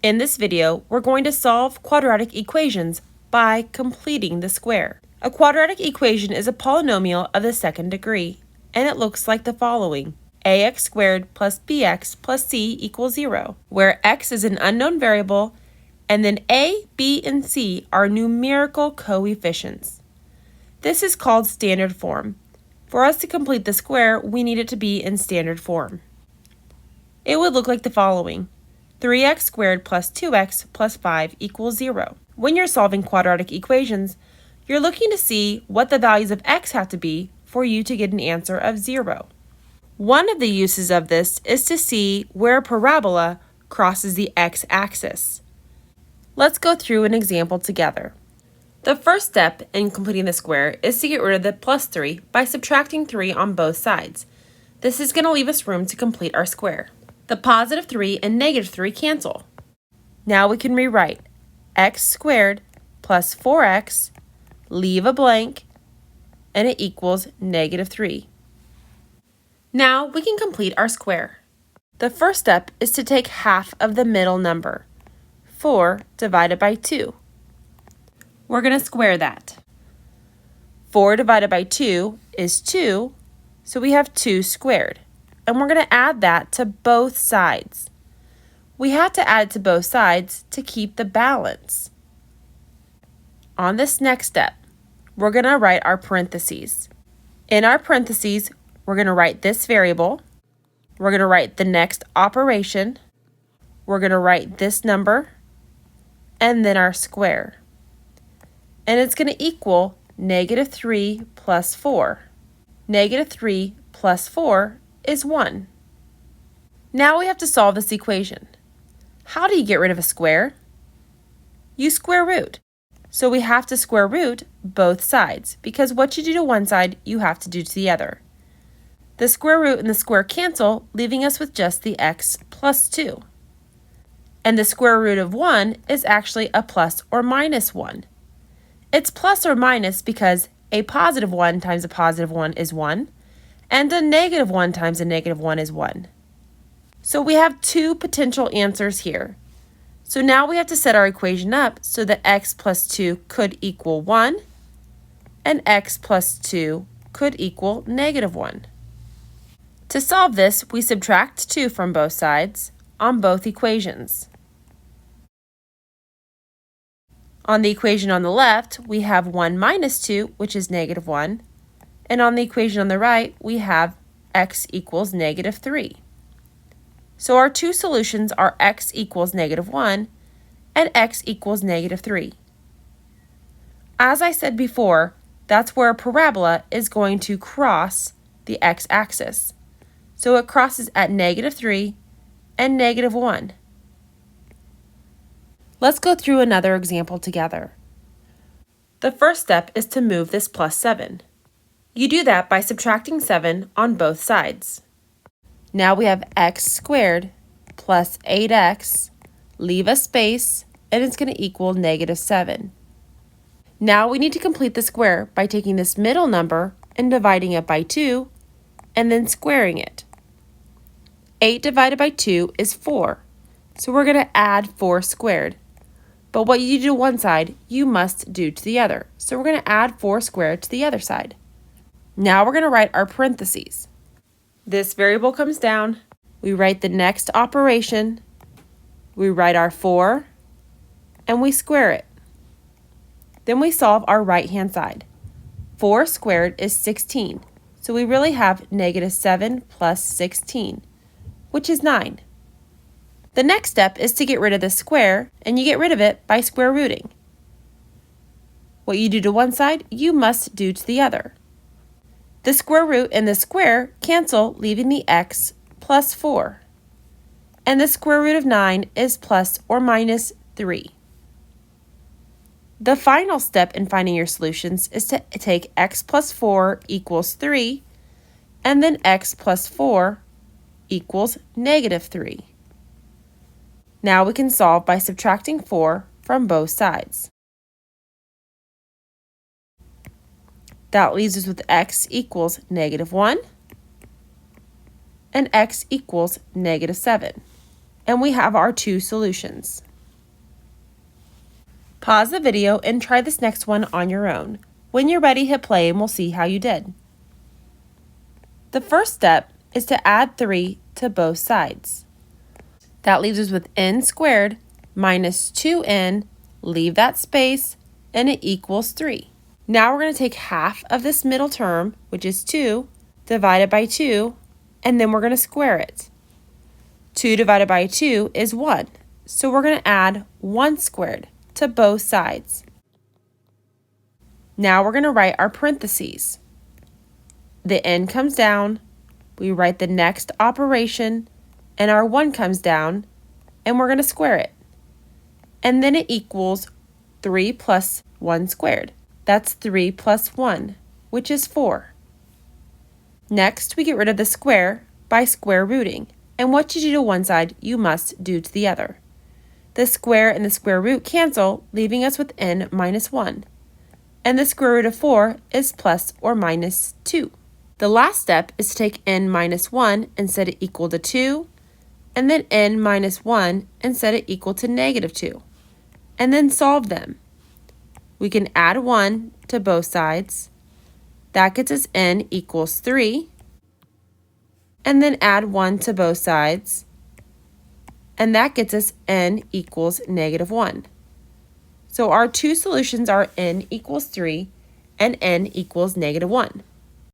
In this video, we're going to solve quadratic equations by completing the square. A quadratic equation is a polynomial of the second degree, and it looks like the following. Ax squared plus bx plus c equals 0, where x is an unknown variable, and then a, b, and c are numerical coefficients. This is called standard form. For us to complete the square, we need it to be in standard form. It would look like the following. 3x squared plus 2x plus 5 equals 0. When you're solving quadratic equations, you're looking to see what the values of x have to be for you to get an answer of 0. One of the uses of this is to see where a parabola crosses the x-axis. Let's go through an example together. The first step in completing the square is to get rid of the plus 3 by subtracting 3 on both sides. This is going to leave us room to complete our square. The positive 3 and negative 3 cancel. Now we can rewrite x squared plus 4x, leave a blank, and it equals negative 3. Now we can complete our square. The first step is to take half of the middle number, 4 divided by 2. We're going to square that. 4 divided by 2 is 2, so we have 2 squared. And we're going to add that to both sides. We have to add it to both sides to keep the balance. On this next step, we're going to write our parentheses. In our parentheses, we're going to write this variable. We're going to write the next operation. We're going to write this number, and then our square. And it's going to equal negative 3 plus 4. Negative 3 plus 4 is 1. Now we have to solve this equation. How do you get rid of a square? You square root. So we have to square root both sides, because what you do to one side, you have to do to the other. The square root and the square cancel, leaving us with just the x plus 2. And the square root of 1 is actually a plus or minus 1. It's plus or minus because a positive 1 times a positive 1 is 1, and a negative 1 times a negative 1 is 1. So we have two potential answers here. So now we have to set our equation up so that x plus 2 could equal 1, and x plus 2 could equal negative 1. To solve this, we subtract 2 from both sides on both equations. On the equation on the left, we have 1 minus 2, which is negative 1. And on the equation on the right, we have x equals negative 3. So our two solutions are x equals negative 1 and x equals negative 3. As I said before, that's where a parabola is going to cross the x-axis. So it crosses at negative 3 and negative 1. Let's go through another example together. The first step is to move this plus 7. You do that by subtracting 7 on both sides. Now we have x squared plus 8x, leave a space, and it's going to equal negative 7. Now we need to complete the square by taking this middle number and dividing it by 2, and then squaring it. 8 divided by 2 is 4, so we're going to add 4 squared. But what you do to one side, you must do to the other. So we're going to add 4 squared to the other side. Now we're going to write our parentheses. This variable comes down. We write the next operation. We write our 4, and we square it. Then we solve our right-hand side. 4 squared is 16. So we really have negative 7 plus 16, which is 9. The next step is to get rid of the square, and you get rid of it by square rooting. What you do to one side, you must do to the other. The square root and the square cancel, leaving the x plus 4. And the square root of 9 is plus or minus 3. The final step in finding your solutions is to take x plus 4 equals 3, and then x plus 4 equals negative 3. Now we can solve by subtracting 4 from both sides. That leaves us with x equals negative 1 and x equals negative 7. And we have our two solutions. Pause the video and try this next one on your own. When you're ready, hit play and we'll see how you did. The first step is to add 3 to both sides. That leaves us with n squared minus 2n, leave that space, and it equals 3. Now we're going to take half of this middle term, which is 2, divided by 2, and then we're going to square it. 2 divided by 2 is 1, so we're going to add 1 squared to both sides. Now we're going to write our parentheses. The n comes down, we write the next operation, and our 1 comes down, and we're going to square it. And then it equals 3 plus 1 squared. That's 3 plus 1, which is 4. Next, we get rid of the square by square rooting. And what you do to one side, you must do to the other. The square and the square root cancel, leaving us with n minus 1. And the square root of 4 is plus or minus 2. The last step is to take n minus 1 and set it equal to 2, and then n minus 1 and set it equal to negative 2, and then solve them. We can add 1 to both sides. That gets us n equals 3, and then add 1 to both sides, and that gets us n equals negative 1. So our two solutions are n equals 3 and n equals negative 1.